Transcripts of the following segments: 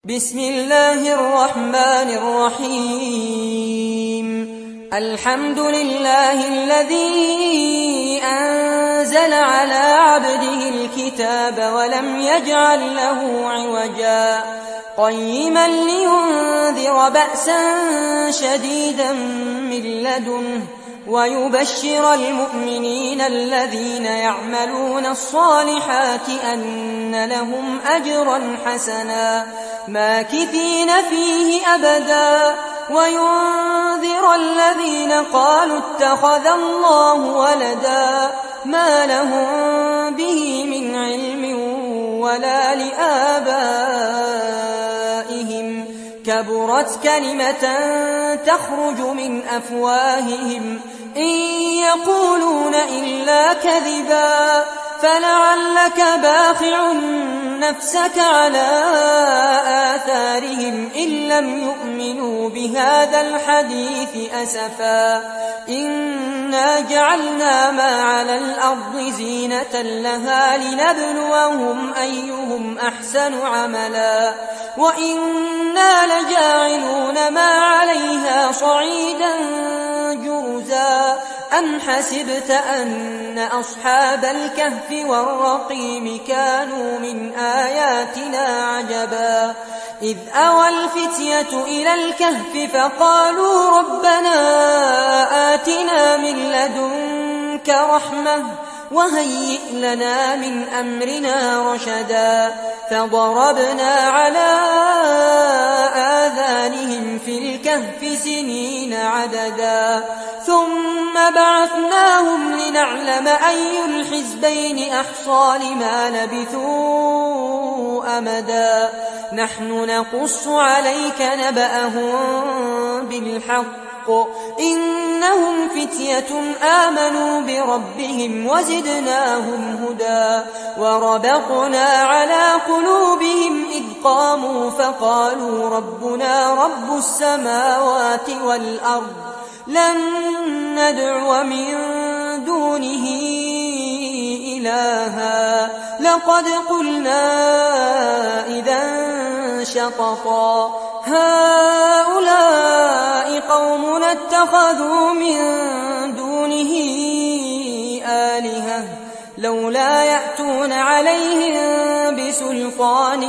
بسم الله الرحمن الرحيم. الحمد لله الذي أنزل على عبده الكتاب ولم يجعل له عوجا قيما لينذر بأسا شديدا من لدنه ويبشر المؤمنين الذين يعملون الصالحات أن لهم أجرا حسنا ماكثين فيه أبدا وينذر الذين قالوا اتخذ الله ولدا ما لهم به من علم ولا لآبائهم كبرت كلمة تخرج من أفواههم إن يقولون إلا كذبا فلعلك باخع نفسك على آثارهم إن لم يؤمنوا بهذا الحديث أسفا إنا جعلنا ما على الأرض زينة لها لنبلوهم أيهم أحسن عملا وإنا لجاعلون ما عليها صعيدا جرزا أم حسبت أن أصحاب الكهف والرقيم كانوا من آياتنا عجبا إذ أوى الفتية إلى الكهف فقالوا ربنا آتنا من لدنك رحمة وهيئ لنا من أمرنا رشدا فضربنا على آذانهم في الكهف سنين عددا ثم بعثناهم لنعلم أي الحزبين أحصى لما لبثوا أمدا نحن نقص عليك نبأهم بالحق إنهم فتية آمنوا بربهم وزدناهم هدى وربطنا على قلوبهم إذ قاموا فقالوا ربنا رب السماوات والأرض لن ندعو من دونه إلها لقد قلنا إذا شططا هؤلاء قومنا اتخذوا من دونه آلهة لولا يأتون عليهم بسلطان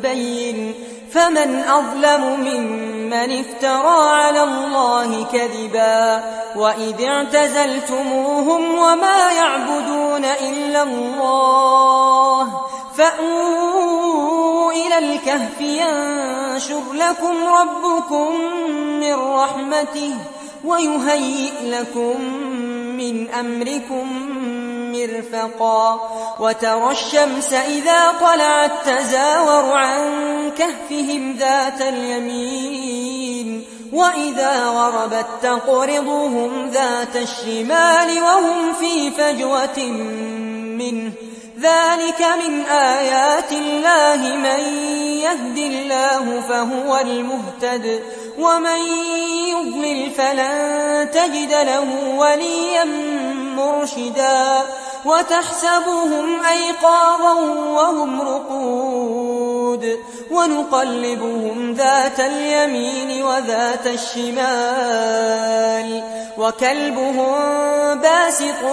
بين فمن أظلم ممن افترى على الله كذبا وإذ اعتزلتموهم وما يعبدون إلا الله فأووا إلى الكهف ينشر لكم ربكم من رحمته ويهيئ لكم من أمركم مرفقا وترى الشمس إذا طلعت تزاور عن كهفهم ذات اليمين وإذا غربت تقرضهم ذات الشمال وهم في فجوة منه ذلك من آيات الله من يهد الله فهو المهتد ومن يضلل فلن تجد له وليا مرشدا وتحسبهم أيقاظا وهم رقود ونقلبهم ذات اليمين وذات الشمال وكلبهم باسط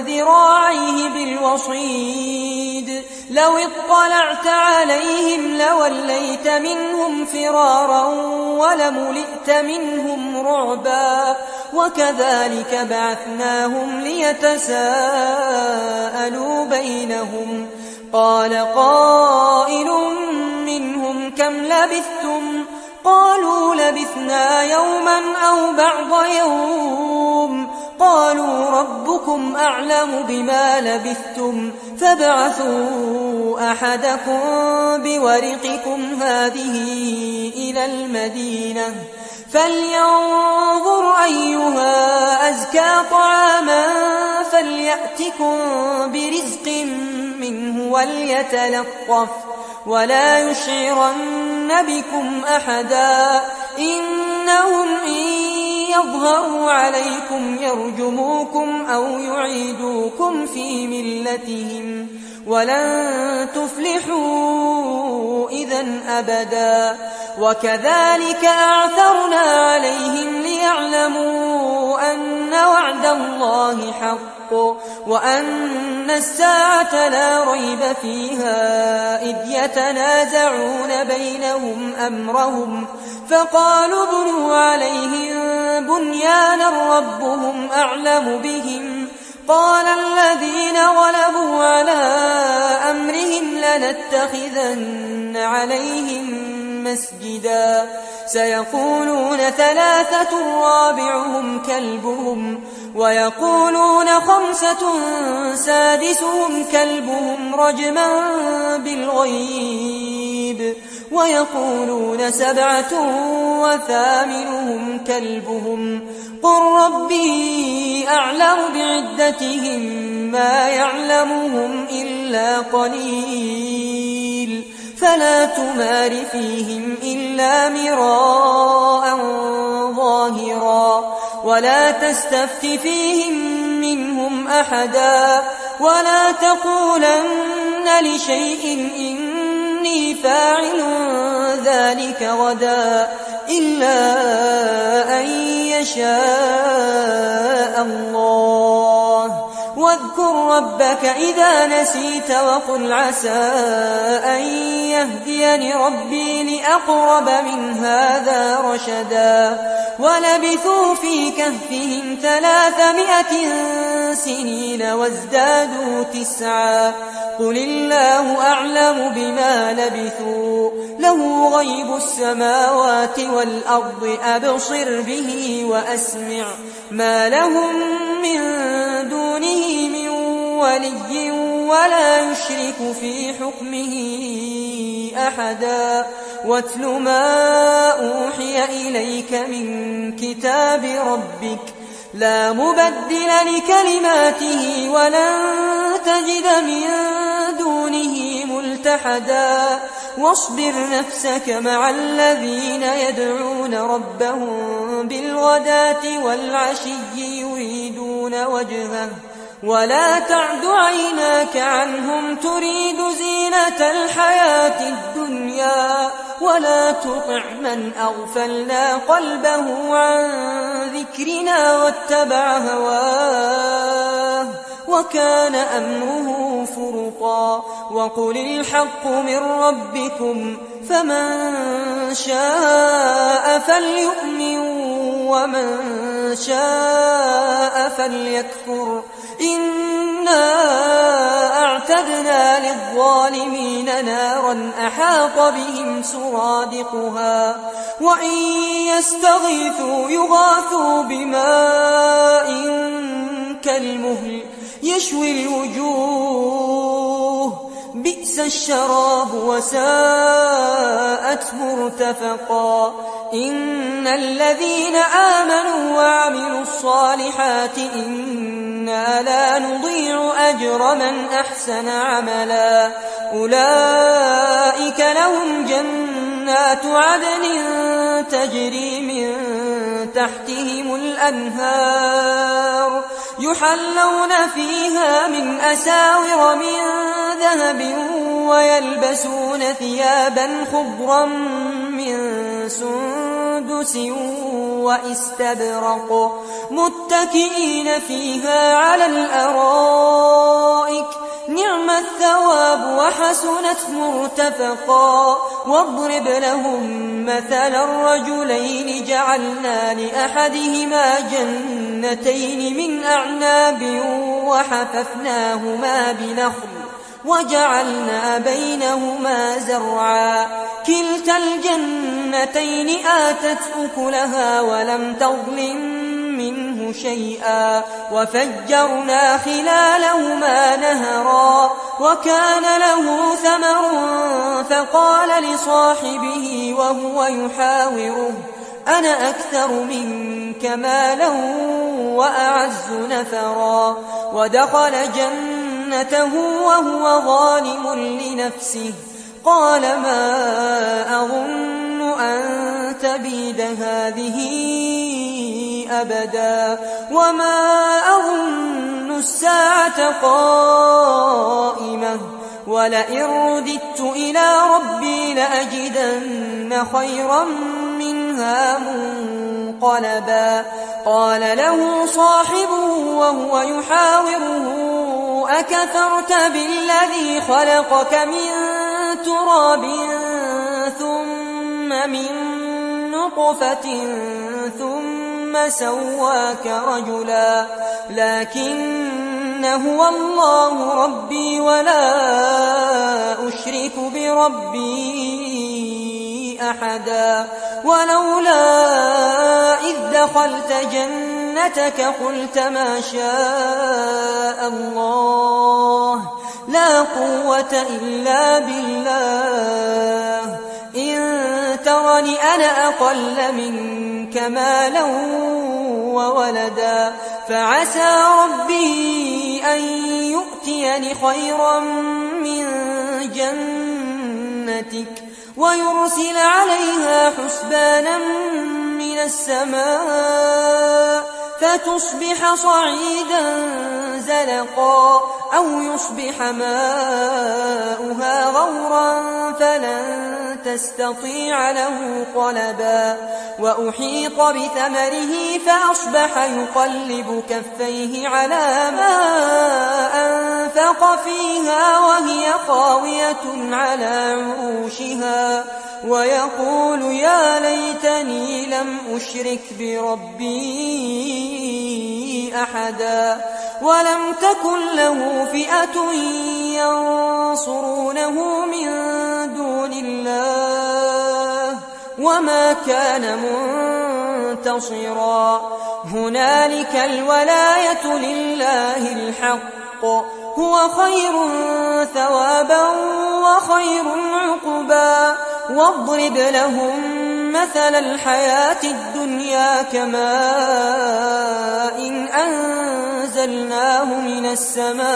ذراعيه بالوصيد لو اطلعت عليهم لوليت منهم فرارا ولملئت منهم رعبا وكذلك بعثناهم ليتساءلوا بينهم قال قائل منهم كم لبثتم قالوا لبثنا يوما أو بعض يوم قالوا ربكم أعلم بما لبثتم فابعثوا أحدكم بورقكم هذه إلى المدينة فلينظر أيها أزكى طعاما فليأتكم برزق منه وليتلطف ولا يشعرن بكم أحدا إنهم إن يظهروا عليكم يرجموكم أو يعيدوكم في ملتهم ولن تفلحوا إذا أبدا. وكذلك أعثرنا عليهم ليعلموا أن وعد الله حق وأن الساعة لا ريب فيها إذ يتنازعون بينهم أمرهم فقالوا ابنوا عليهم بنيانا ربهم أعلم بهم قال الذين غلبوا على أمرهم لنتخذن عليهم مسجدا سيقولون ثلاثة رابعهم كلبهم ويقولون خمسة سادسهم كلبهم رجما بالغيب ويقولون سبعة وثامنهم كلبهم قل ربي أعلم بعدتهم ما يعلمهم إلا قليل فلا تمار فيهم إلا مراء ظاهرا ولا تستفت فيهم منهم أحدا ولا تقولن لشيء إني فاعل ذلك غدا إلا أن يشاء الله واذكر ربك إذا نسيت وقل عسى أن يهديني ربي لأقرب من هذا رشدا ولبثوا في كهفهم 300 سنين وازدادوا 9 قل الله أعلم بما لبثوا له غيب السماوات والأرض أبصر به وأسمع ما لهم من دونه من ولي ولا يشرك في حكمه أحدا واتل ما أوحي إليك من كتاب ربك لا مبدل لكلماته ولن تجد من دونه ملتحدا واصبر نفسك مع الذين يدعون ربهم بالغداة والعشي يريدون وجهه ولا تعد عيناك عنهم تريد زينة الحياة الدنيا ولا تطع من أغفلنا قلبه عن ذكرنا واتبع هواه وكان أمره فرطا وقل الحق من ربكم فمن شاء فليؤمن ومن شاء فليكفر إنا أعتدنا للظالمين نارا أحاط بهم سرادقها وإن يستغيثوا يغاثوا بماء كالمهل يشوي الوجوه بئس الشراب وساءت مرتفقا إن الذين آمنوا وعملوا الصالحات إنا لا نضيع أجر من أحسن عملا أولئك لهم جنات عدن تجري من تحتهم الأنهار يحلون فيها من أساور من ذهب ويلبسون ثيابا خضرا من سندس وإستبرق متكئين فيها على الأرائك نعم الثواب وحسنت مرتفقا واضرب لهم مثل الرجلين جعلنا لأحدهما جنتين من أعناب وحففناهما بنخل وجعلنا بينهما زرعا كلتا الجنتين آتت أكلها ولم تظلم منه شيئا وفجرنا خلالهما نهرا وكان له ثمر فقال لصاحبه وهو يحاوره أنا أكثر منك مالا وأعز نفرا ودخل جنته وهو ظالم لنفسه قال ما أظن أن تبيد هذه أبدا وما أظن الساعة قائمة ولئن رددت إلى ربي لأجدن خيرا منها منقلبا قال له صاحبه وهو يحاوره أكفرت بالذي خلقك من تراب ثم من نطفة ثم سواك رجلا لكن هو الله ربي ولا أشرك بربي أحدا ولولا إذ دخلت جنتك قلت ما شاء الله لا قوة إلا بالله إن ترني أنا أقل منك مالا وولدا فعسى ربي أن يؤتيني خيرا من جنتك ويرسل عليها حسبانا من السماء فتصبح صعيدا زلقا أو يصبح ماؤها غورا فلن تستطيع له طلبا وأحيط بثمره فأصبح يقلب كفيه على ما أنفق فيها وهي خاوية على عروشها ويقول يا ليتني لم أشرك بربي أحدا ولم تكن له فئة ينصرونه من دون الله وما كان منتصرا هنالك الولاية لله الحق هو خير ثوابا وخير عقبا واضرب لهم مثل الحياة الدنيا كماء إن أنزلناه من السماء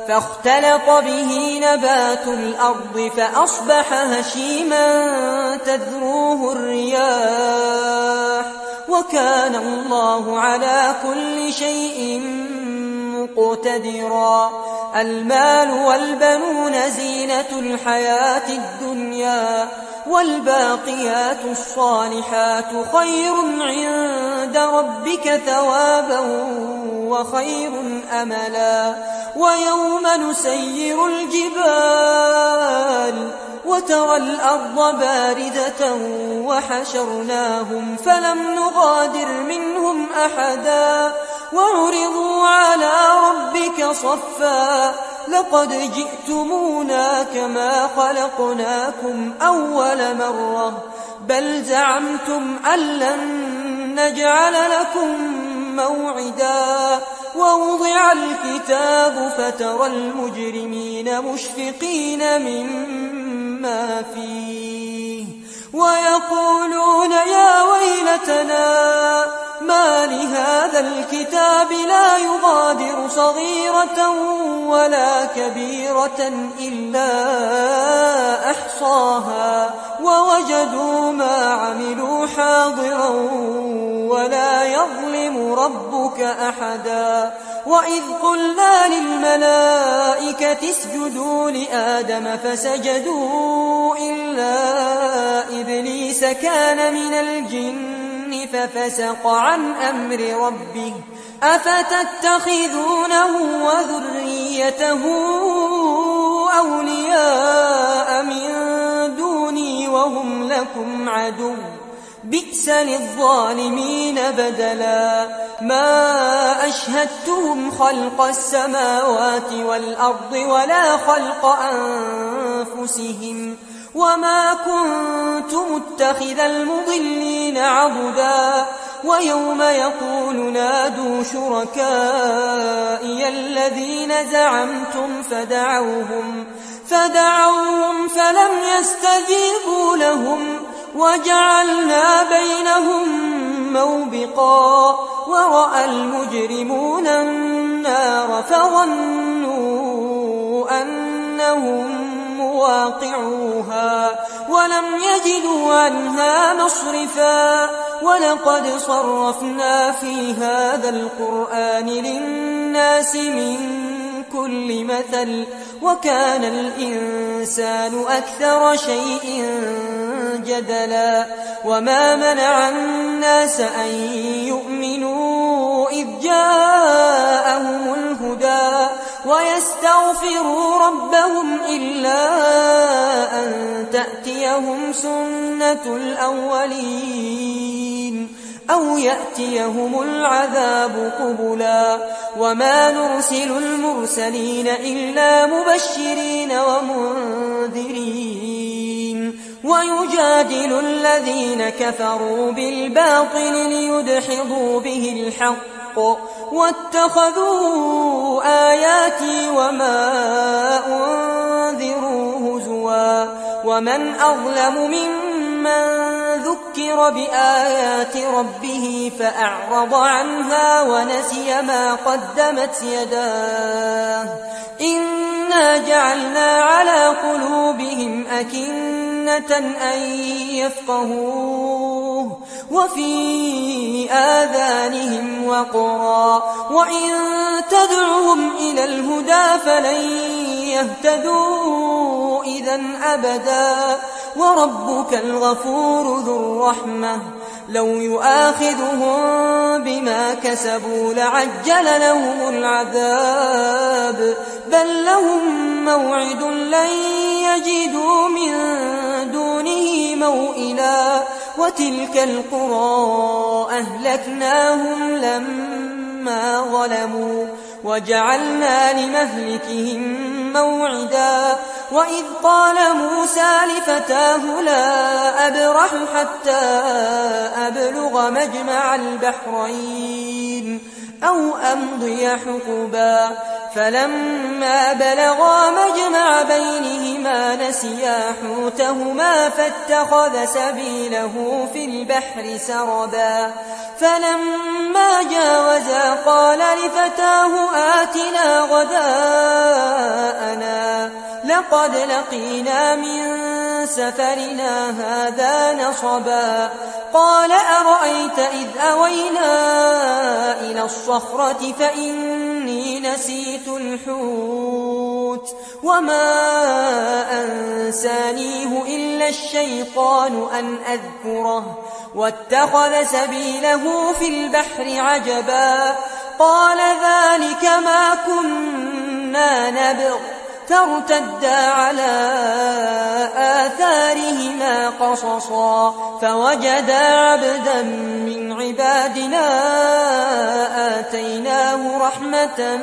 فاختلط به نبات الأرض فأصبح هشيما تذروه الرياح وكان الله على كل شيء مقتدرا المال والبنون زينة الحياة الدنيا والباقيات الصالحات خير عند ربك ثوابا وخير أملا ويوم نسير الجبال وترى الأرض باردة وحشرناهم فلم نغادر منهم أحدا وعرضوا على ربك صفا لقد جئتمونا كما خلقناكم أول مرة بل زعمتم أن لن نجعل لكم موعدا ووضع الكتاب فترى المجرمين مشفقين مما فيه ويقولون يا ويلتنا ما لهذا الكتاب لا يغادر صغيرة ولا كبيرة إلا أحصاها ووجدوا ما عملوا حاضرا ولا يظلم ربك أحدا وإذ قلنا للملائكة اسجدوا لآدم فسجدوا إلا إبليس كان من الجن ففسق عن أمر ربه أفتتخذونه وذريته أولياء من دوني وهم لكم عدو بئس للظالمين بدلا ما أشهدتهم خلق السماوات والأرض ولا خلق أنفسهم وما كنت متخذ المضلين عضدا ويوم يقول نادوا شركائي الذين زعمتم فدعوهم فلم يستجيبوا لهم وجعلنا بينهم موبقا ورأى المجرمون النار فظنوا أنهم مواقعوها ولم يجدوا عنها مصرفا ولقد صرفنا في هذا القرآن للناس من كل مثل وكان الإنسان أكثر شيء جدلا وما منع الناس أن يؤمنوا إذ جاءهم الهدى ويستغفروا ربهم إلا أن تأتيهم سنة الأولين أو يأتيهم العذاب قبلا وما نرسل المرسلين إلا مبشرين ومنذرين ويجادل الذين كفروا بالباطل ليدحضوا به الحق واتخذوا آياتي وما أنذروا هزوا ومن أظلم ممن ذكر بآيات ربه فأعرض عنها ونسي ما قدمت يداه إنا جعلنا على قلوبهم أكنة أن يفقهوه وفي آذانهم وقرا وإن تدعهم إلى الهدى فلن يهتدوا إذا أبدا وربك الغفور ذو الرحمة لو يؤاخذهم بما كسبوا لعجل لهم العذاب بل لهم موعد لن يجدوا من دونه موئلا وتلك القرى أهلكناهم لما ظلموا وجعلنا لمهلكهم موعدا وإذ قال موسى لفتاه لا أبرح حتى أبلغ مجمع البحرين أو أمضي حقبا فلما بلغا مجمع بينهما نسيا حوتهما فاتخذ سبيله في البحر سربا فلما جاوزا قال لفتاه آتنا غداءنا لقد لقينا من سفرنا هذا نصبا قال أرأيت إذ أوينا إلى الصخرة فإني نسيت الحوت وما أنسانيه إلا الشيطان أن أذكره واتخذ سبيله في البحر عجبا قال ذلك ما كنا نبغ فارتدا على آثارهما قصصا فوجدا عبدا من عبادنا آتيناه رحمة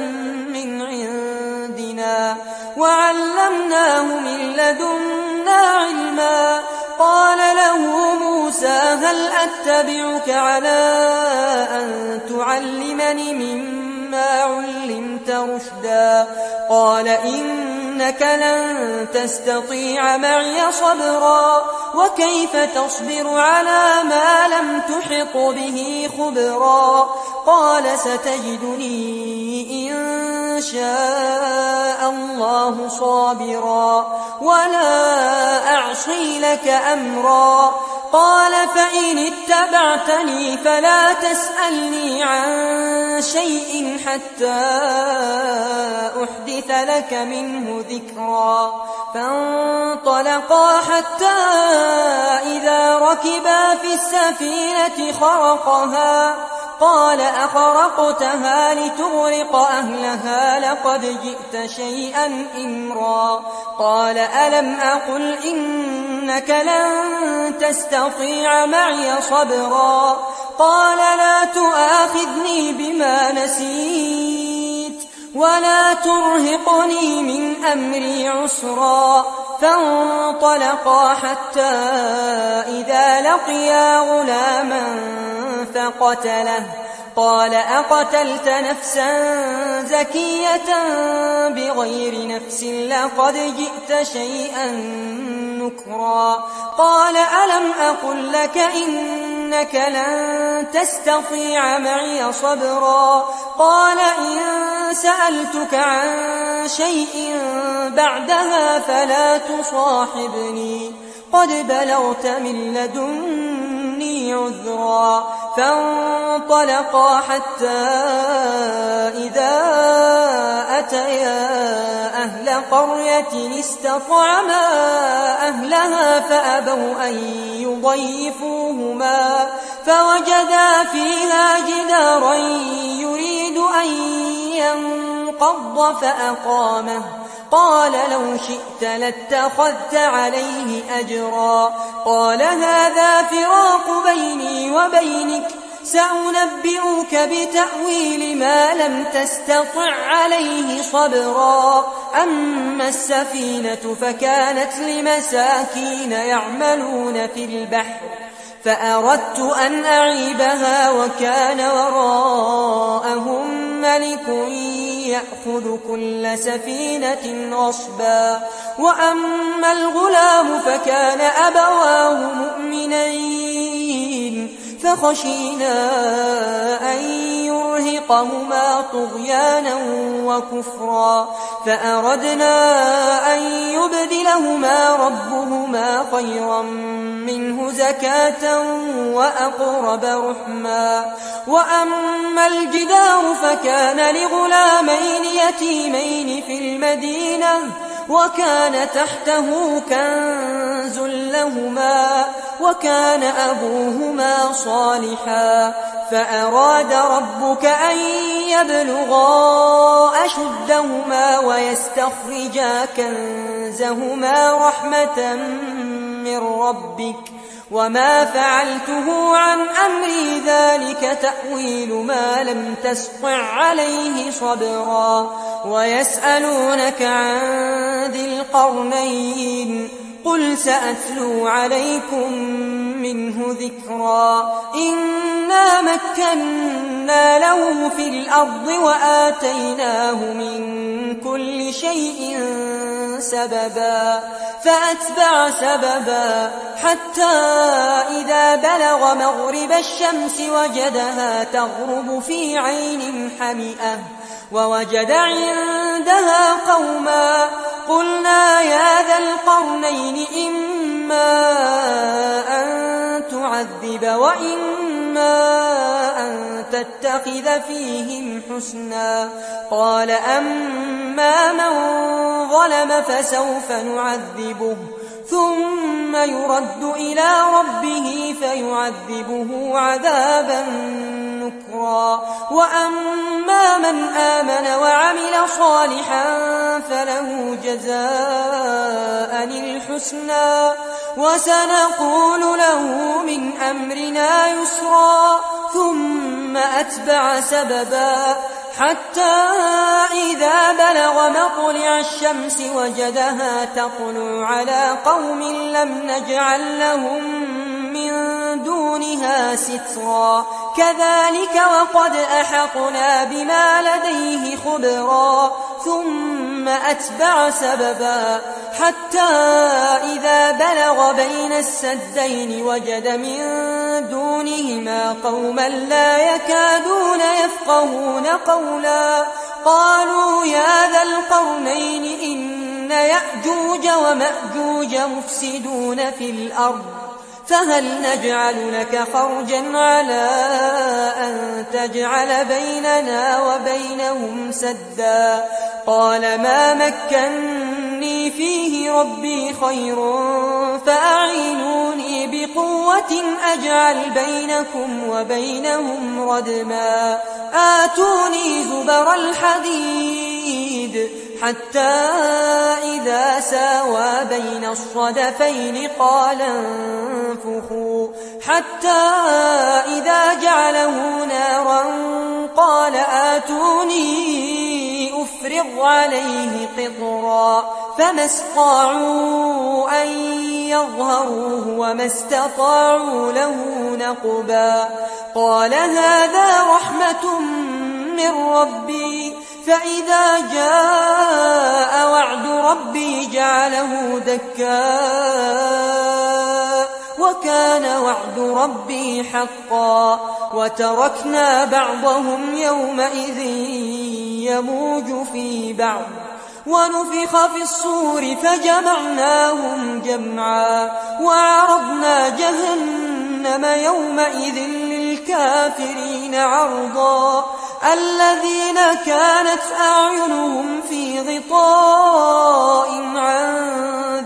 من عندنا وعلمناه من لدنا علما قال له موسى هل أتبعك على أن تعلمني مما علمت رشدا قال إنك لن تستطيع معي صبرا وكيف تصبر على ما لم تحط به خبرا قال ستجدني إن شاء الله صابرا ولا أعصي لك أمرا قال فإن اتبعتني فلا تسألني عن شيء حتى أحدث لك منه ذكرا فانطلقا حتى إذا ركبا في السفينة خرقها قال أخرقتها لتغرق أهلها لقد جئت شيئا إمرا قال ألم أقل إنك لن تستطيع معي صبرا قال لا تؤاخذني بما نسيت ولا ترهقني من أمري عسرا فانطلقا حتى إذا لقيا غلاما فقتله قال أقتلت نفسا زكية بغير نفس لقد جئت شيئا نكرا قال ألم أقل لك إنك لن تستطيع معي صبرا قال إن سألتك عن شيء بعدها فلا تصاحبني قد بلغت من لدني عذرا فانطلقا حتى إذا أتيا أهل قرية استطعما أهلها فأبوا أن يضيفوهما فوجدا فيها جدارا يريد أن ينقض فأقامه قال لو شئت لاتخذت عليه أجرا قال هذا فراق بيني وبينك سأنبئك بتأويل ما لم تستطع عليه صبرا أما السفينة فكانت لمساكين يعملون في البحر فأردت أن أعيبها وكان وراءهم ملك يأخذ كل سفينة غصبا وأما الغلام فكان أبواه مؤمنين فخشينا أن يرهقهما طغيانا وكفرا فأردنا أن يبدلهما ربهما خيرا منه زكاة وأقرب رحما وأما الجدار فكان لغلامين يتيمين في المدينة وكان تحته كنز لهما وكان أبوهما صالحا فأراد ربك أن يبلغا أشدهما ويستخرجا كنزهما رحمة من ربك وما فعلته عن أمري ذلك تأويل ما لم تسطع عليه صبرا ويسألونك عن ذي القرنين قل سأتلو عليكم منه ذكرا إنا مكنا له في الأرض وآتيناه من كل شيء سببا فأتبع سببا حتى إذا بلغ مغرب الشمس وجدها تغرب في عين حمئة ووجد عندها قوما قلنا يا ذا القرنين إما أن تعذب وإما أن تتخذ فيهم حسنا قال أما من ظلم فسوف نعذبه ثم يرد إلى ربه فيعذبه عذابا نكرا وأما من آمن وعمل صالحا فله جزاء الحسنى وسنقول له من أمرنا يسرا ثم أتبع سببا حتى إذا بلغ مطلع الشمس وجدها تطلع على قوم لم نجعل لهم من دونها سترا كذلك وقد أحطنا بما لديه خبرا ثم أتبع سببا حتى إذا بلغ بين السدين وجد من دونهما قوما لا يكادون يفقهون قولا قالوا يا ذا القرنين إن يأجوج ومأجوج مفسدون في الأرض فهل نجعل لك خرجا على أن تجعل بيننا وبينهم سدا قال ما مكني فيه ربي خير فأعينوني بقوة أجعل بينكم وبينهم ردما آتوني زبر الحديد حتى إذا ساوى بين الصدفين قال انفخوا حتى إذا جعله نارا قال آتوني أفرغ عليه قطرا فما استطاعوا أن يظهروه وما استطاعوا له نقبا قال هذا رحمة من ربي فإذا جاء وعد ربي جعله دكا وكان وعد ربي حقا وتركنا بعضهم يومئذ يموج في بعض ونفخ في الصور فجمعناهم جمعا وعرضنا جهنم يومئذ للكافرين عرضا الذين كانت أعينهم في غطاء عن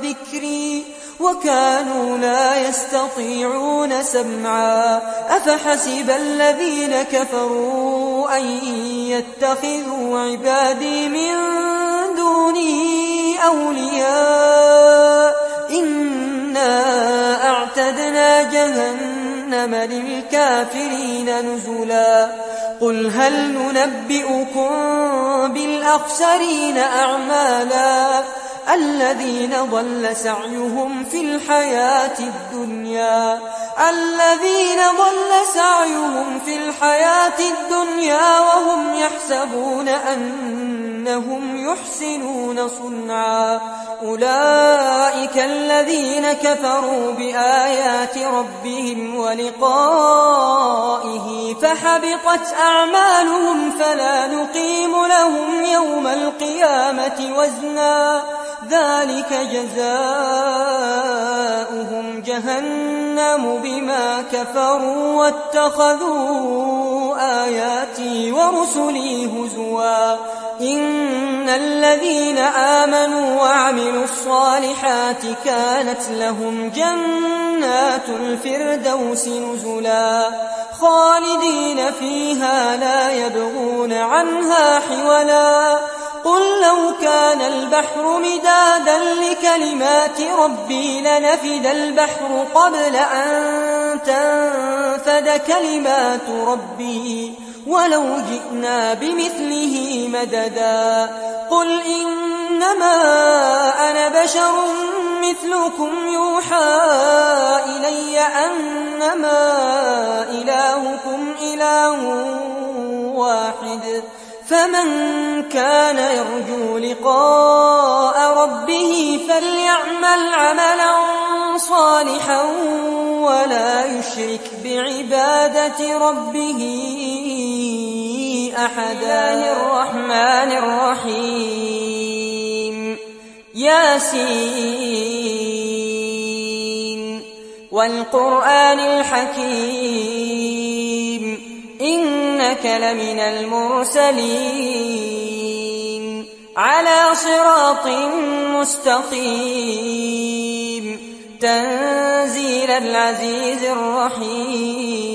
ذكري وكانوا لا يستطيعون سمعا أفحسب الذين كفروا أن يتخذوا عبادي من دوني أولياء إنا أعتدنا جهنم للكافرين نزلا قل هل ننبئكم بالأخسرين أعمالا الذين ضل سعيهم في الحياة الدنيا وهم يحسبون أنهم يحسنون صنعا أولئك الذين كفروا بآيات ربهم ولقائه فحبطت أعمالهم فلا نقيم لهم يوم القيامة وزنا ذلك جزاؤهم جهنم بما كفروا واتخذوا آياتي ورسلي هزوا إن الذين آمنوا وعملوا الصالحات كانت لهم جنات الفردوس نزلا خالدين فيها لا يبغون عنها حولا قل لو كان البحر مدادا لكلمات ربي لنفد البحر قبل أن تنفد كلمات ربي ولو جئنا بمثله مددا قل إنما أنا بشر مثلكم يوحى إلي أنما إلهكم إله واحد فمن كان يرجو لقاء ربه فليعمل عملا صالحا ولا يشرك بعبادة ربه أحدا الرحمن الرحيم ياسين والقرآن الحكيم إنك لمن المرسلين على صراط مستقيم تنزيل العزيز الرحيم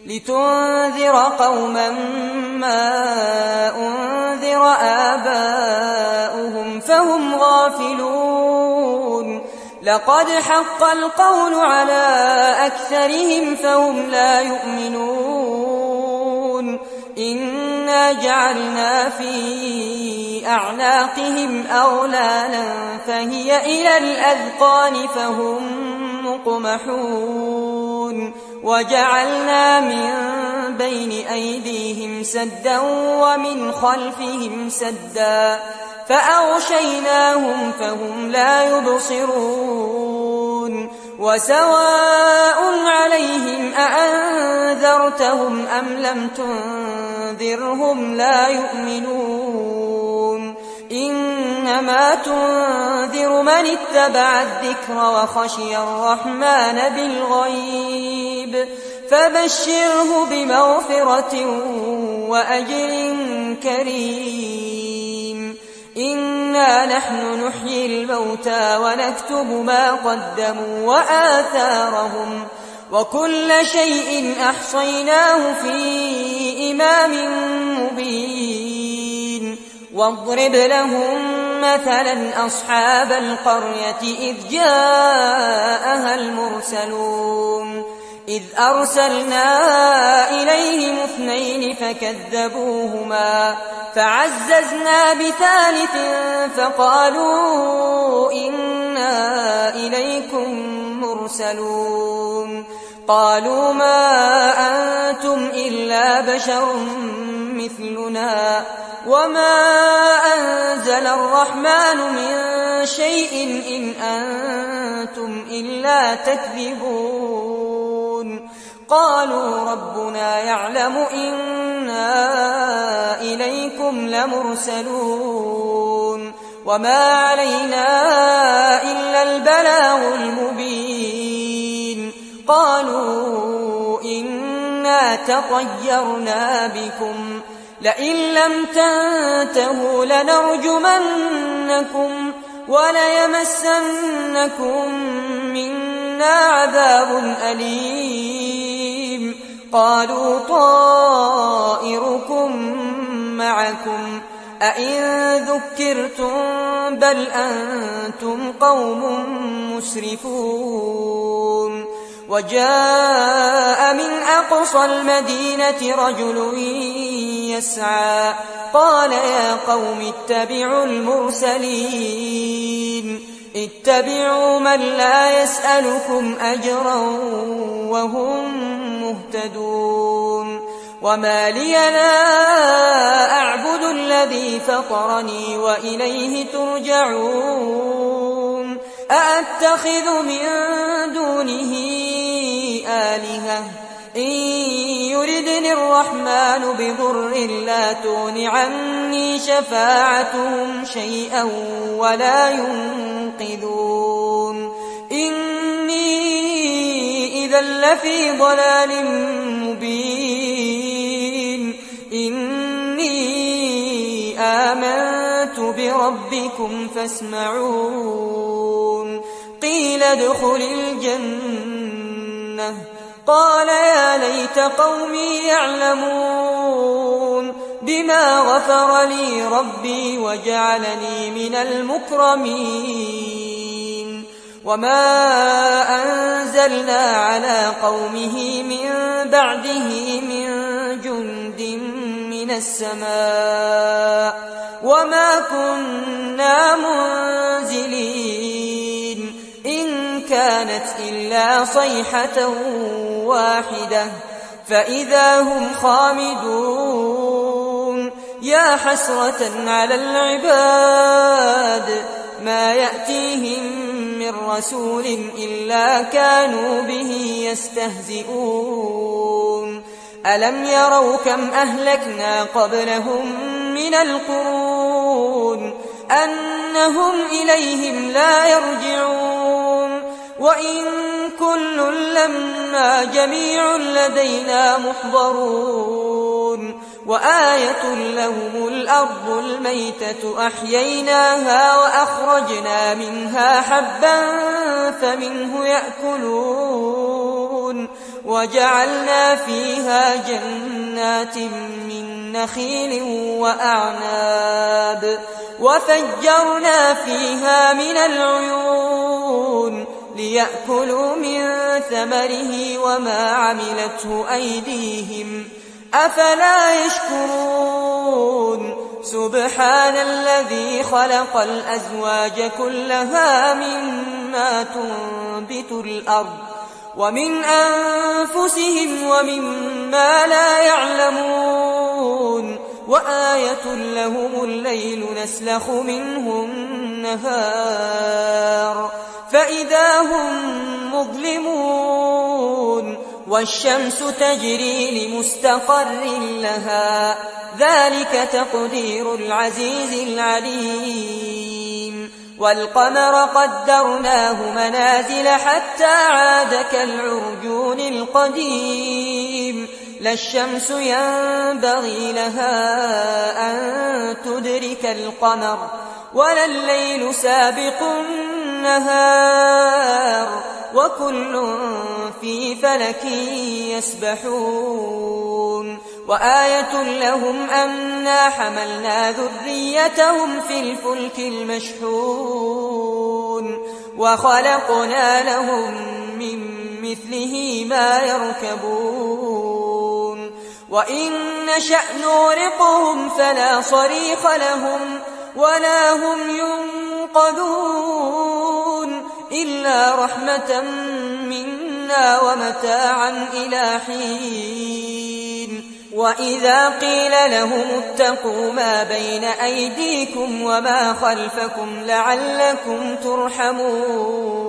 لتنذر قوما ما أنذر آباؤهم فهم غافلون لقد حق القول على أكثرهم فهم لا يؤمنون إنا جعلنا في أعناقهم أغلالا فهي إلى الأذقان فهم مقمحون وجعلنا من بين أيديهم سدا ومن خلفهم سدا فأغشيناهم فهم لا يبصرون وسواء عليهم أأنذرتهم أم لم تنذرهم لا يؤمنون إنما تنذر من اتبع الذكر وخشي الرحمن بالغيب فبشره بمغفرة وأجر كريم إنا نحن نحيي الموتى ونكتب ما قدموا وآثارهم وكل شيء أحصيناه في إمام مبين واضرب لهم مثلا أصحاب القرية إذ جاءها المرسلون إذ أرسلنا إليهم 2 فكذبوهما فعززنا بثالث فقالوا إنا إليكم مرسلون قالوا ما أنتم إلا بشر مثلنا وما أنزل الرحمن من شيء إن أنتم إلا تكذبون قالوا ربنا يعلم إنا إليكم لمرسلون وما علينا إلا البلاغ المبين قالوا إن إنا تطيرنا بكم لئن لم تنتهوا لنرجمنكم وليمسنكم منا عذاب أليم قالوا طائركم معكم أئن ذكرتم بل أنتم قوم مسرفون وجاء من أقصى المدينة رجل يسعى قال يا قوم اتبعوا المرسلين اتبعوا من لا يسألكم أجرا وهم مهتدون وما لي لا أعبد الذي فطرني وإليه ترجعون أأتخذ من دونه آلهة إن يردني الرحمن بضر لا تغن عني شفاعتهم شيئا ولا ينقذون إني إذا لفي ضلال مبين إني آمنت بربكم فاسمعون قيل ادخل الجنة قال يا ليت قومي يعلمون بما غفر لي ربي وجعلني من المكرمين وما أنزلنا على قومه من بعده من جند من السماء وما كنا منزلين إن كانت إلا صيحة واحدة فإذا هم خامدون يا حسرة على العباد ما يأتيهم من رسول إلا كانوا به يستهزئون ألم يروا كم أهلكنا قبلهم من القرون أنهم إليهم لا يرجعون وإن كل لما جميع لدينا محضرون وآية لهم الأرض الميتة أحييناها وأخرجنا منها حبا فمنه يأكلون وجعلنا فيها جنات من نخيل وأعناب وفجرنا فيها من العيون ليأكلوا من ثمره وما عملته أيديهم أفلا يشكرون سبحان الذي خلق الأزواج كلها مما تنبت الأرض ومن أنفسهم ومما لا يعلمون وآية لهم الليل نسلخ منه النهار فإذا هم مظلمون والشمس تجري لمستقر لها ذلك تقدير العزيز العليم والقمر قدرناه منازل حتى عاد كالعرجون القديم لا الشمس ينبغي لها أن تدرك القمر ولا الليل سابق النهار وكل في فلك يسبحون وآية لهم أنا حملنا ذريتهم في الفلك المشحون وخلقنا لهم من مثله ما يركبون وإن نشأ نغرقهم فلا صريخ لهم ولا هم ينقذون إلا رحمة منا ومتاعا إلى حين وإذا قيل لهم اتقوا ما بين أيديكم وما خلفكم لعلكم ترحمون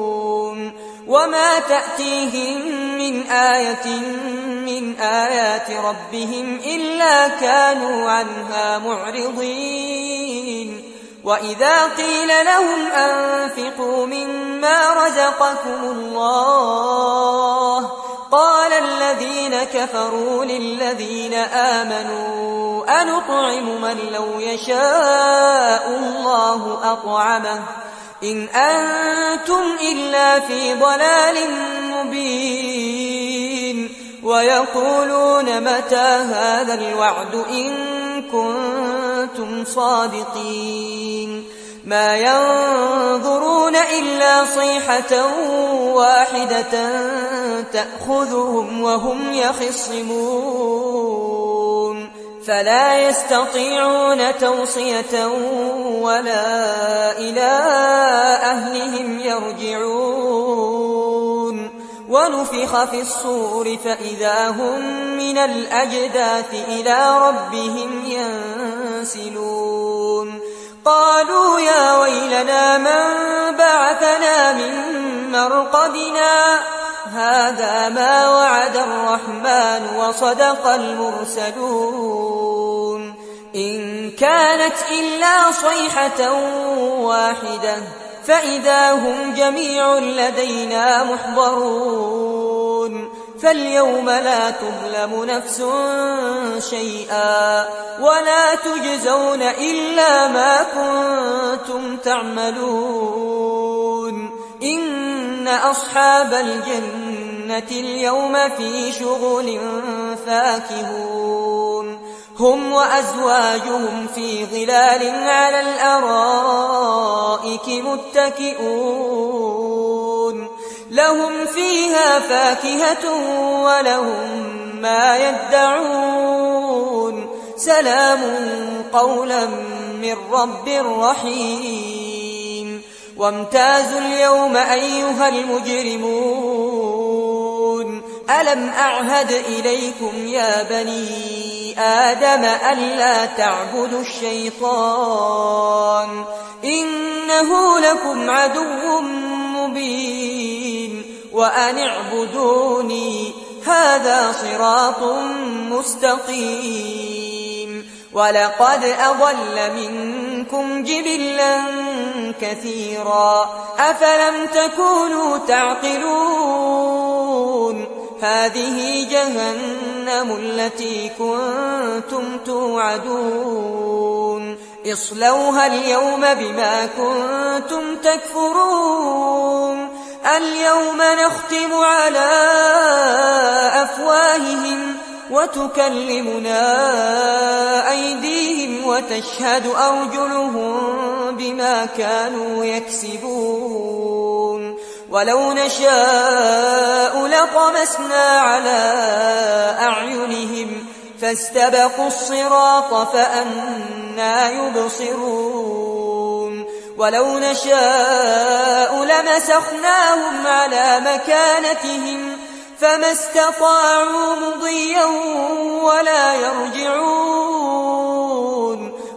وما تأتيهم من آية من آيات ربهم إلا كانوا عنها معرضين وإذا قيل لهم أنفقوا مما رزقكم الله قال الذين كفروا للذين آمنوا أنطعم من لو يشاء الله أطعمه إن أنتم إلا في ضلال مبين ويقولون متى هذا الوعد إن كنتم صادقين ما ينظرون إلا صيحة واحدة تأخذهم وهم يخصمون فلا يستطيعون توصية ولا إلى أهلهم يرجعون ونفخ في الصور فإذا هم من الأجداث إلى ربهم ينسلون قالوا يا ويلنا من بعثنا من مرقدنا هذا ما وعد الرحمن وصدق المرسلون إن كانت إلا صيحة واحدة فإذا هم جميع لدينا محضرون فاليوم لا تظلم نفس شيئا ولا تجزون إلا ما كنتم تعملون إن أصحاب الجنة اليوم في شغل فاكهون هم وأزواجهم في ظلال على الأرائك متكئون لهم فيها فاكهة ولهم ما يدعون سلام قولا من رب رحيم وامتازوا اليوم أيها المجرمون ألم أعهد إليكم يا بني آدم ألا تعبدوا الشيطان إنه لكم عدو مبين وأن اعبدوني هذا صراط مستقيم ولقد أضل منكم جبلا كثيرا أفلم تكونوا تعقلون هذه جهنم التي كنتم توعدون اصلوها اليوم بما كنتم تكفرون اليوم نختم على أفواههم وتكلمنا أيديهم وتشهد أرجلهم بما كانوا يكسبون ولو نشاء لطمسنا على أعينهم فاستبقوا الصراط فأنى يبصرون ولو نشاء لمسخناهم على مكانتهم فما استطاعوا مضيا ولا يرجعون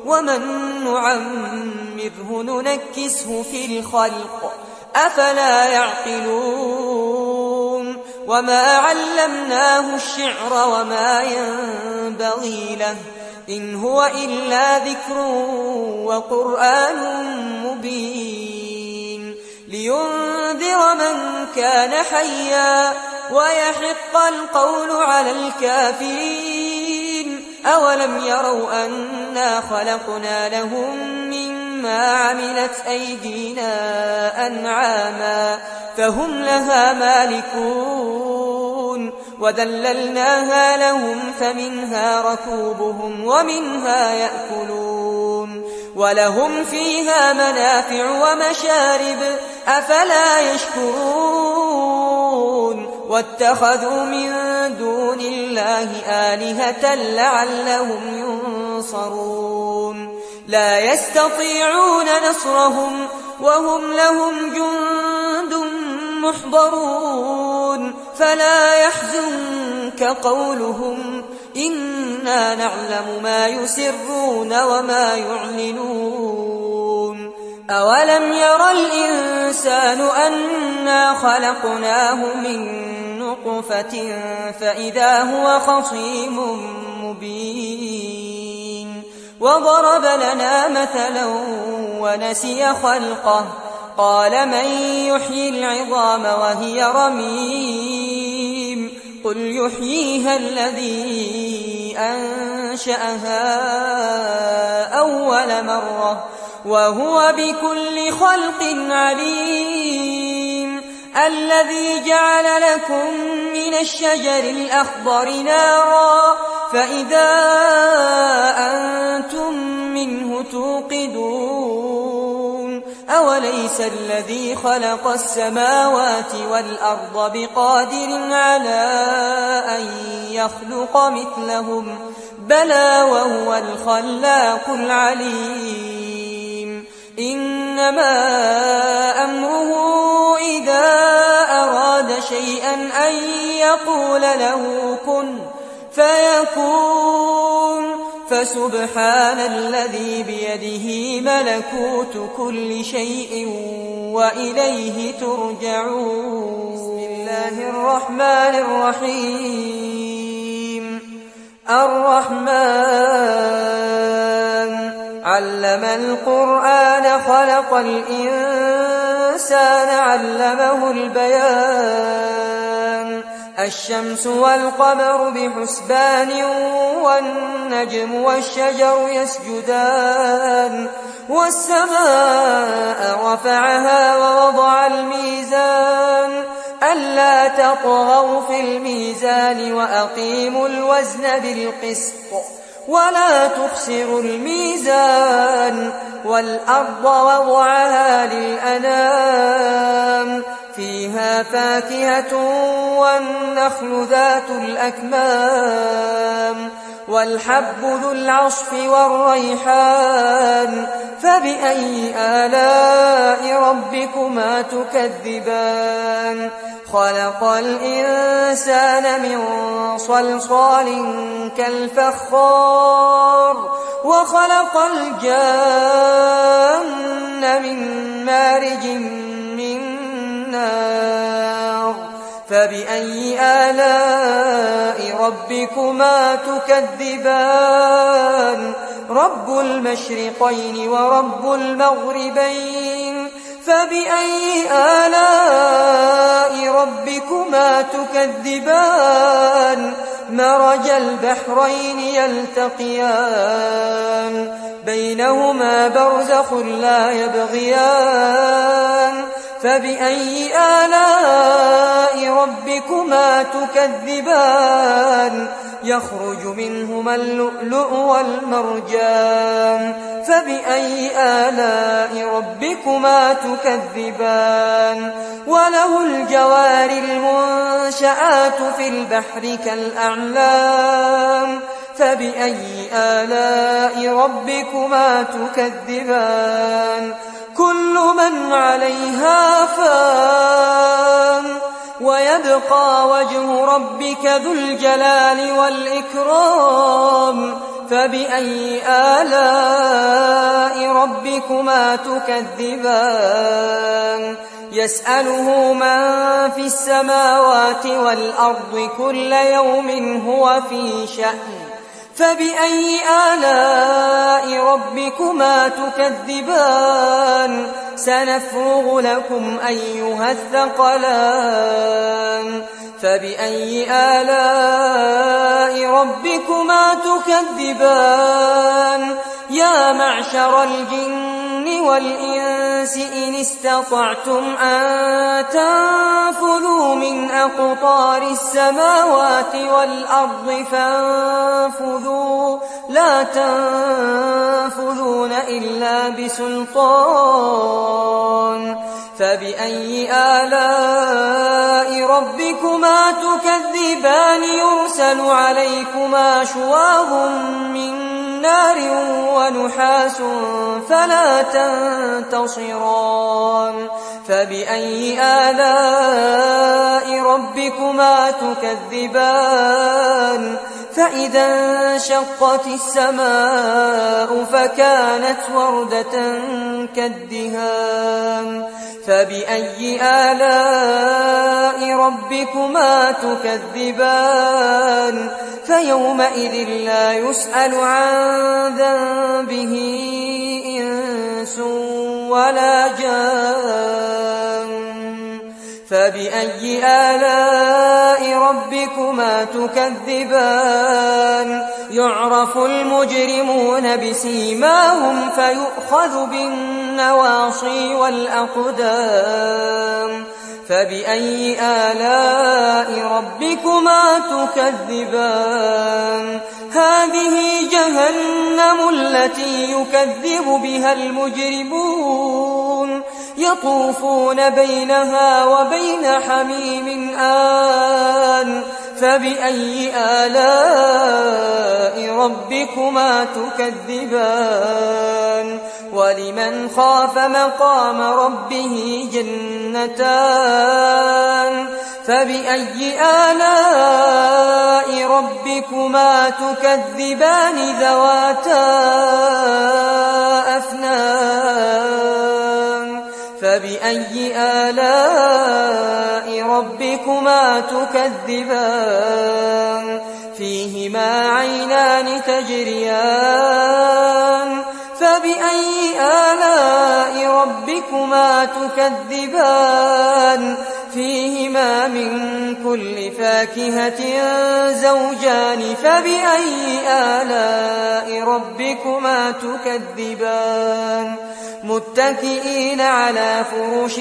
ومن نعمره ننكسه في الخلق أفلا يعقلون وما علمناه الشعر وما ينبغي له إن هو إلا ذكر وقرآن مبين لينذر من كان حيا ويحق القول على الكافرين أولم يروا أنا خلقنا لهم مما عملت أيدينا أنعاما فهم لها مالكون وذللناها لهم فمنها ركوبهم ومنها يأكلون ولهم فيها منافع ومشارب أفلا يشكرون واتخذوا من دون الله آلهة لعلهم ينصرون لا يستطيعون نصرهم وهم لهم جند محضرون فلا يحزنك قولهم إنا نعلم ما يسرون وما يعلنون أولم ير الإنسان أنا خلقناه من نطفة فإذا هو خصيم مبين وضرب لنا مثلا ونسي خلقه قال من يحيي العظام وهي رميم قل يحييها الذي أنشأها أول مرة وهو بكل خلق عليم الذي جعل لكم من الشجر الأخضر نارا فإذا أنتم منه توقدون أوليس الذي خلق السماوات والأرض بقادر على أن يخلق مثلهم بلى وهو الخلاق العليم إنما أمره إذا أراد شيئا أن يقول له كن فيكون فسبحان الذي بيده ملكوت كل شيء وإليه ترجعون بسم الله الرحمن الرحيم الرحمن علم القرآن خلق الإنسان علمه البيان الشمس والقمر بحسبان والنجم والشجر يسجدان والسماء رفعها ووضع الميزان ألا تطغوا في الميزان وأقيموا الوزن بالقسط ولا تخسروا الميزان والأرض وضعها للأنام فيها فاكهة والنخل ذات الأكمام والحب ذو العصف والريحان فبأي آلاء ربكما تكذبان خلق الإنسان من صلصال كالفخار وخلق الجان من مارج من نار فبأي آلاء ربكما تكذبان رب المشرقين ورب المغربين فبأي آلاء ربكما تكذبان مرج البحرين يلتقيان بينهما برزخ لا يبغيان فبأي آلاء ربكما تكذبان يخرج منهما اللؤلؤ والمرجان فبأي آلاء ربكما تكذبان وله الجوار المنشآت في البحر كالأعلام فبأي آلاء ربكما تكذبان كل من عليها فان ويبقى وجه ربك ذو الجلال والإكرام فبأي آلاء ربكما تكذبان يسأله من في السماوات والأرض كل يوم هو في شأن فبأي آلاء ربكما تكذبان سنفرغ لكم أيها الثقلان فبأي آلاء ربكما تكذبان يا معشر الجن والإنس إن استطعتم أن تنفذوا من أقطار السماوات والأرض فانفذوا لا تنفذون إلا بسلطان فبأي آلاء ربكما تكذبان يرسل عليكما شواظ من نار ونحاس فلا تنتصران فبأي آلاء ربكما تكذبان فإذا انشقت السماء فكانت وردة كالدهان فبأي آلاء ربكما تكذبان فيومئذ لا يسأل عن ذنبه إنس ولا جان فبأي آلاء ربكما تكذبان يعرف المجرمون بسيماهم فيؤخذ بالنواصي والأقدام فبأي آلاء ربكما تكذبان هذه جهنم التي يكذب بها المجرمون يطوفون بينها وبين حميم آن فبأي آلاء ربكما تكذبان ولمن خاف مقام ربه جنتان فبأي آلاء ربكما تكذبان ذواتا أفنان فبأي آلاء ربكما تكذبان فيهما عينان تجريان فبأي آلاء ربكما تكذبان فيهما من كل فاكهة زوجان فبأي آلاء ربكما تكذبان متكئين على فرش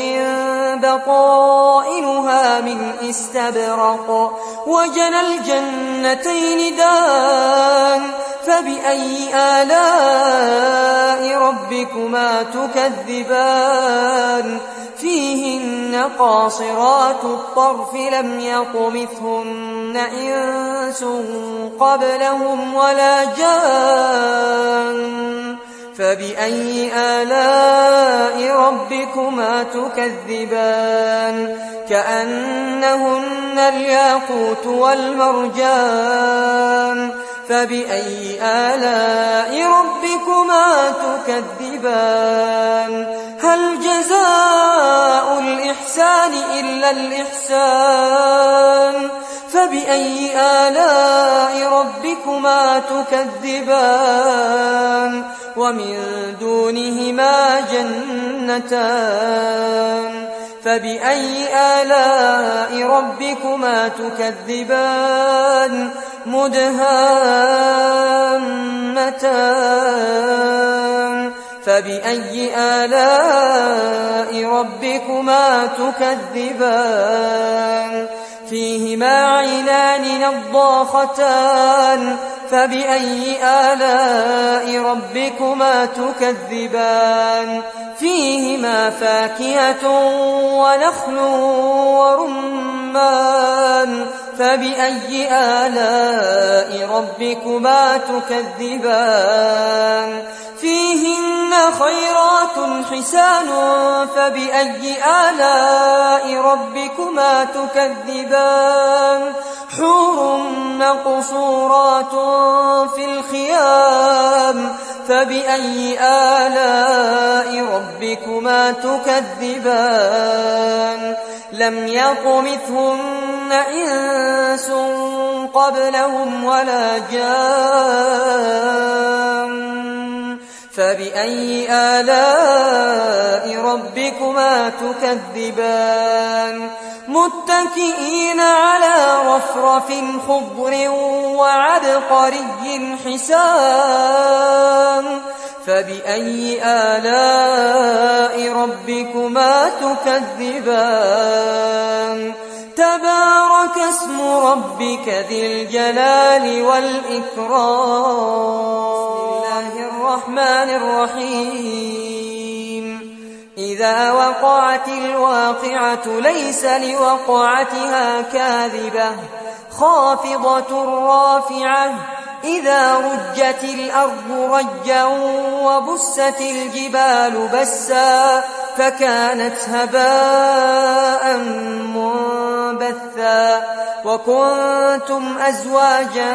بطائنها من استبرق وجنى الجنتين دان فبأي آلاء ربكما تكذبان فيهن قاصرات الطرف لم يطمثهن إنس قبلهم ولا جان فبأي آلاء ربكما تكذبان كأنهن الياقوت والمرجان فبأي آلاء ربكما تكذبان هل جزاء الإحسان إلا الإحسان فبأي آلاء ربكما تكذبان ومن دونهما جنتان فبأي آلاء ربكما تكذبان مدهامتان فبأي آلاء ربكما تكذبان فيهما عينان نضاختان فبأي آلاء ربكما تكذبان فيهما فاكهة ونخل ورمان فبأي آلاء ربكما تكذبان فيهن خيرات حسان فبأي آلاء ربكما تكذبان حور مقصورات في الخيام فبأي آلاء ربكما تكذبان لم يطمثهن إنس قبلهم ولا جان فبأي آلاء ربكما تكذبان متكئين على رفرف خضر وعبقري حسان فبأي آلاء ربكما تكذبان تبارك اسم ربك ذي الجلال والإكرام بسم الله الرحمن الرحيم إذا وقعت الواقعة ليس لوقعتها كاذبة خافضة رافعة إذا رجت الأرض رجا وبست الجبال بسا فكانت هباء منبثا وكنتم أزواجا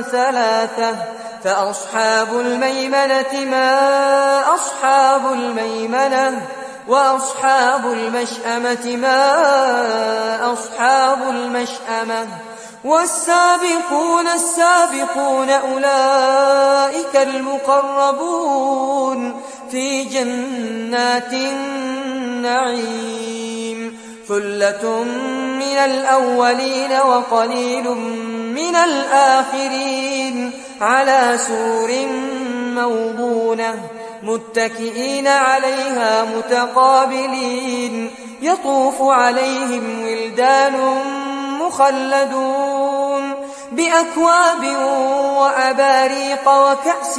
ثلاثة فأصحاب الميمنة ما أصحاب الميمنة وأصحاب المشأمة ما أصحاب المشأمة والسابقون السابقون أولئك المقربون في جنات النعيم ثلة من الأولين وقليل من الآخرين على سور موضونة متكئين عليها متقابلين يطوف عليهم ولدان مخلدون بأكواب وأباريق وكأس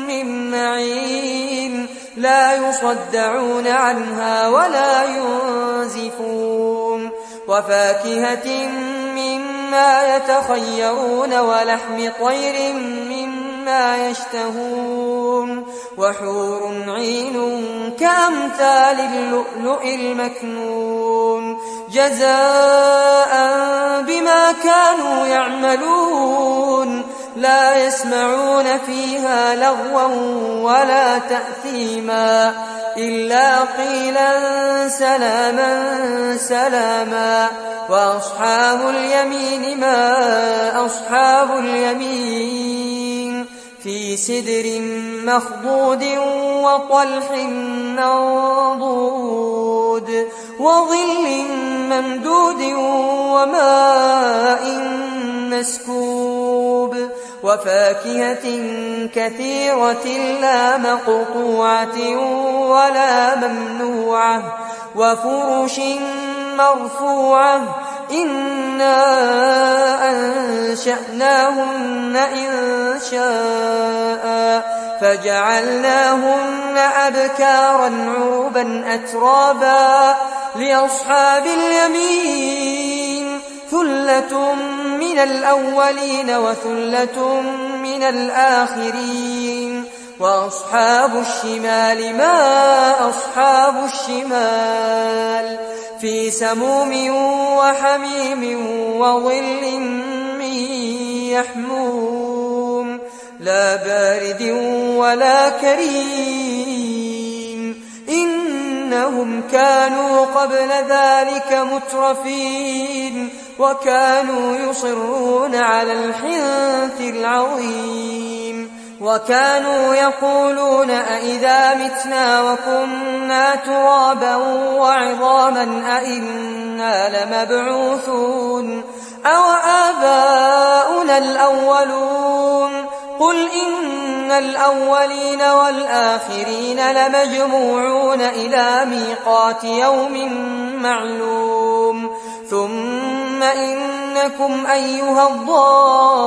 من معين لا يصدعون عنها ولا ينزفون وفاكهة مما يتخيرون ولحم طير مما يشتهون وحور عين كأمثال اللؤلؤ المكنون جزاء بما كانوا يعملون لا يسمعون فيها لغوا ولا تأثيما إلا قيلا سلاما سلاما وأصحاب اليمين ما أصحاب اليمين في سدر مخضود وطلح منضود وظل ممدود وماء مسكوب وفاكهة كثيرة لا مقطوعة ولا ممنوعة وفرش مرفوعة إنا أنشأناهن إن شاء فجعلناهن أبكارا عربا أترابا لأصحاب اليمين ثلة من الأولين وثلة من الآخرين وأصحاب الشمال ما أصحاب الشمال في سموم وحميم وظل من يحموم لا بارد ولا كريم إنهم كانوا قبل ذلك مترفين وكانوا يصرون على الحنث العظيم وكانوا يقولون أئذا متنا وكنا ترابا وعظاما أئنا لمبعوثون أو آباؤنا الأولون قل إن الأولين والآخرين لمجموعون إلى ميقات يوم معلوم ثم إنكم أيها الضالون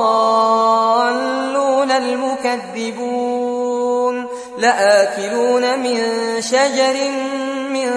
المكذبون لآكلون من شجر من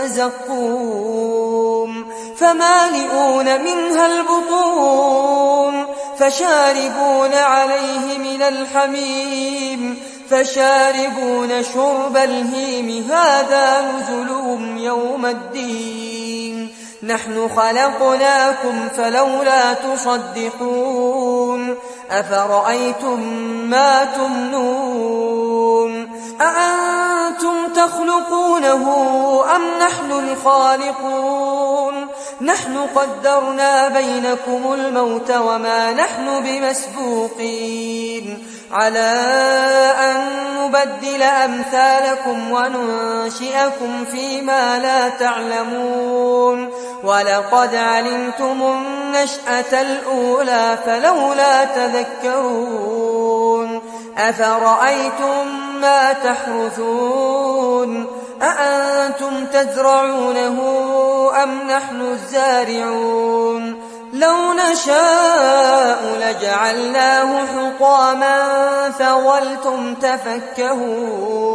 زقوم فمالئون منها البطون فشاربون عليه من الحميم فشاربون شرب الهيم هذا نزلهم يوم الدين نحن خلقناكم فلولا تصدقون أفرأيتم ما تمنون أأنتم تخلقونه أم نحن الخالقون نحن قدرنا بينكم الموت وما نحن بمسبوقين على أن نبدل أمثالكم وننشئكم فيما لا تعلمون ولقد علمتم النشأة الأولى فلولا تذكرون أفرأيتم ما تحرثون أأنتم تزرعونه أم نحن الزارعون لو نشاء لجعلناه حطاما فظلتم تفكهون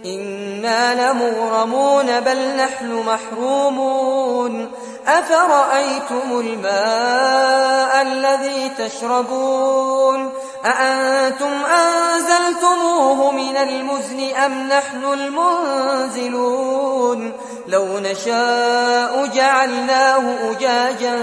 إنا لمغرمون بل نحن محرومون أفرأيتم الماء الذي تشربون أأنتم أنزلتموه من المزن أم نحن المنزلون لو نشاء جعلناه أجاجا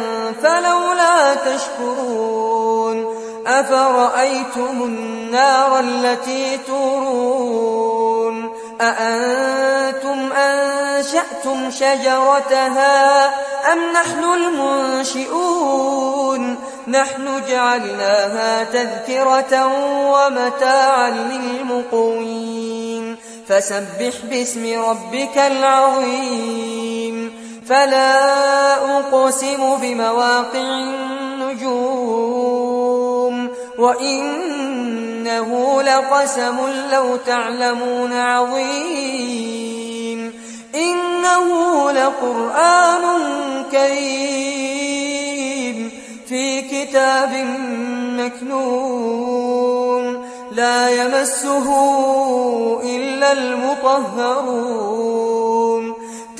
فلولا تشكرون أفرأيتم النار التي تورون أأنتم أنشأتم شجرتها أم نحن المنشئون نحن جعلناها تذكرة ومتاعا للمقوين فسبح باسم ربك العظيم فلا أقسم بمواقع النجوم وإنه لقسم لو تعلمون عظيم إنه لقرآن كريم في كتاب مكنون لا يمسه إلا المطهرون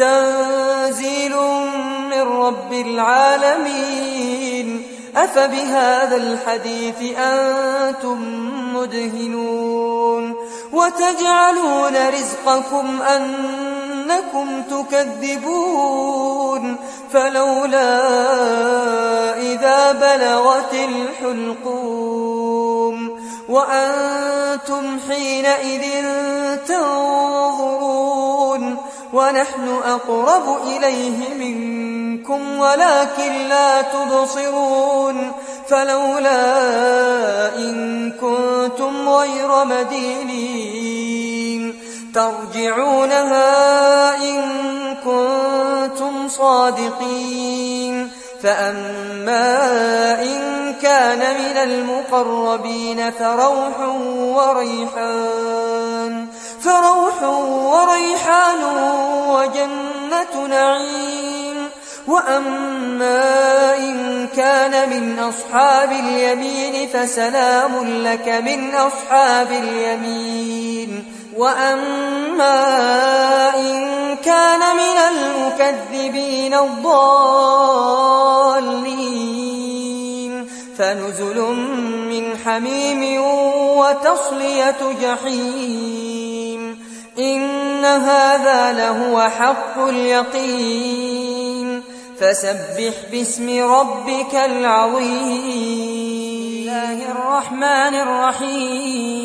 تنزيل من رب العالمين أفبهذا الحديث أنتم مدهنون وتجعلون رزقكم أنكم تكذبون فلولا إذا بلغت الحلقوم وأنتم حينئذ تنظرون ونحن أقرب إليه منكم ولكن لا تبصرون فلولا إن كنتم غير مدينين ترجعونها إن كنتم صادقين فأما إن كان من المقربين فروح وريحان وجنة نعيم وأما إن كان من أصحاب اليمين فسلام لك من أصحاب اليمين وأما إن كان من المكذبين الضالين فنزل من حميم وتصلية جحيم إن هذا لهو حق اليقين فسبح باسم ربك العظيم الله الرحمن الرحيم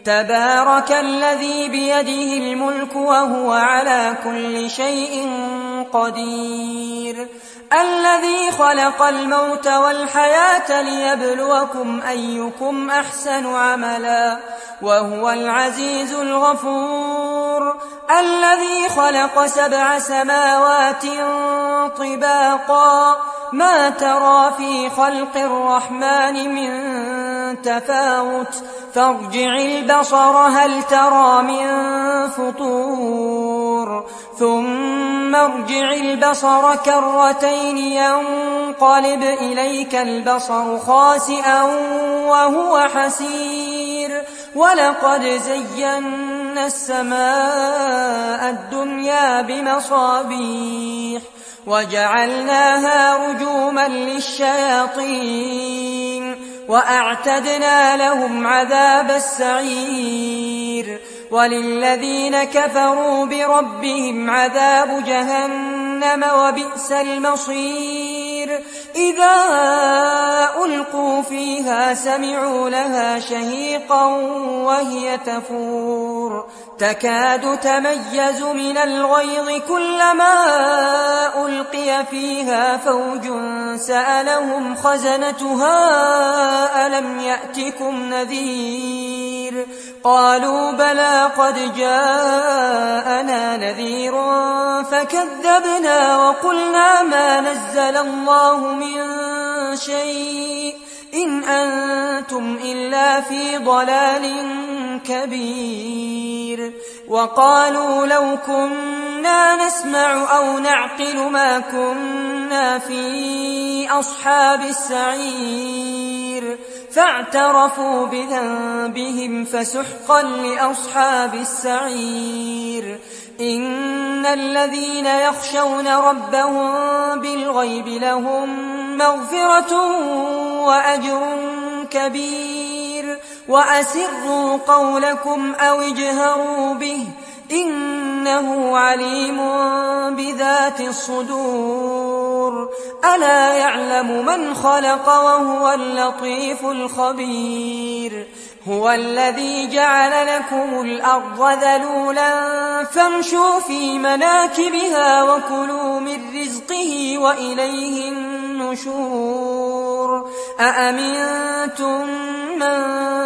تبارك الذي بيده الملك وهو على كل شيء قدير الذي خلق الموت والحياة ليبلوكم أيكم أحسن عملا وهو العزيز الغفور الذي خلق 7 سماوات طباقا ما ترى في خلق الرحمن من تفاوت فارجع البصر هل ترى من فطور ثم ارجع البصر كرتين ينقلب إليك البصر خاسئا وهو حسير ولقد زينا السماء الدنيا بمصابيح وجعلناها رجوما للشياطين وأعتدنا لهم عذاب السعير وللذين كفروا بربهم عذاب جهنم وبئس المصير إذا ألقوا فيها سمعوا لها شهيقا وهي تفور تكاد تميز من الغيظ كلما ألقي فيها فوج سألهم خزنتها ألم يأتكم نذير قالوا بلى قد جاءنا نذير فكذبنا وقلنا ما نزل الله من شيء إن أنتم إلا في ضلال كبير وقالوا لو كنا نسمع أو نعقل ما كنا في أصحاب السعير فاعترفوا بذنبهم فسحقا لأصحاب السعير إن الذين يخشون ربهم بالغيب لهم مغفرة وأجر كبير وأسروا قولكم أو اجهروا به إنه عليم بذات الصدور ألا يعلم من خلق وهو اللطيف الخبير هو الذي جعل لكم الأرض ذلولا فامشوا في مناكبها وكلوا من رزقه وإليه النشور أأمنتم من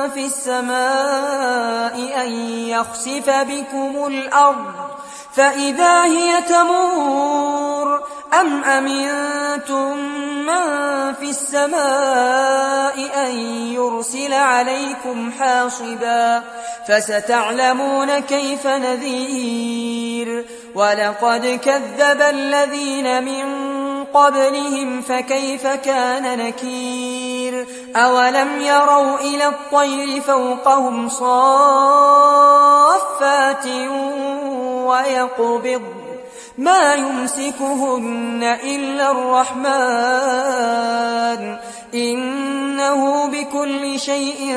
في السماء أن يخسف بكم الأرض فإذا هي تمور أم أمنتم من في السماء أن يرسل عليكم حاصبا فستعلمون كيف نذير ولقد كذب الذين من قبلهم فكيف كان نكير أولم يروا إلى الطير فوقهم صافات ويقبض ما يمسكهن إلا الرحمن إنه بكل شيء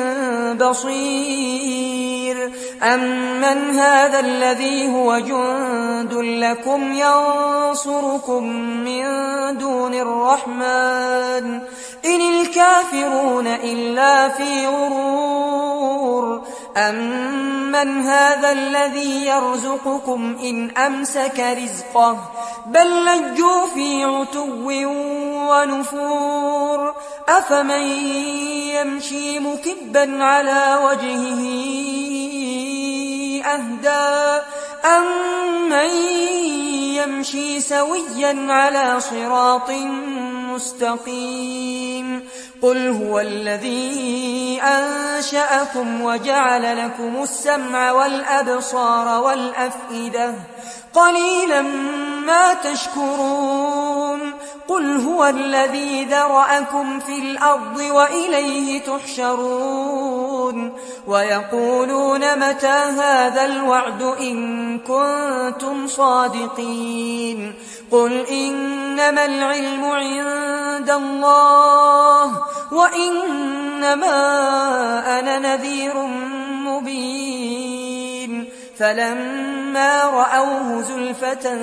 بصير أمن هذا الذي هو جند لكم ينصركم من دون الرحمن إن الكافرون إلا في غرور أمن هذا الذي يرزقكم إن أمسك رزقه بل لجوا في عتو ونفور أفمن يمشي مكبا على وجهه أهدى أمن يمشي سويا على صراط مستقيم قل هو الذي أنشأكم وجعل لكم السمع والأبصار والأفئدة قليلا ما تشكرون قل هو الذي ذرأكم في الأرض وإليه تحشرون ويقولون متى هذا الوعد إن كنتم صادقين قل إنما العلم عند الله وإنما أنا نذير مبين فلما رأوه زلفة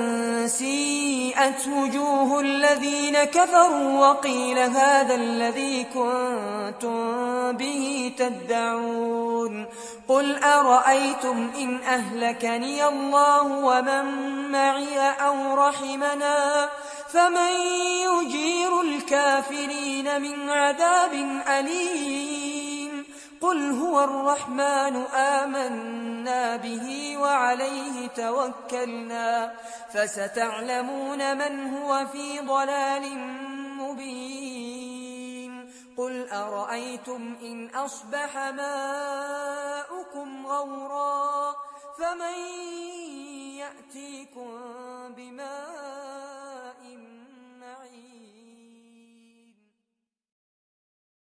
سيئت وجوه الذين كفروا وقيل هذا الذي كنتم به تدعون قل أرأيتم إن أهلكني الله ومن معي أو رحمنا فمن يجير الكافرين من عذاب أليم قل هو الرحمن آمنا به وعليه توكلنا فستعلمون من هو في ضلال مبين قل أرأيتم إن أصبح ماؤكم غورا فمن يأتيكم بماء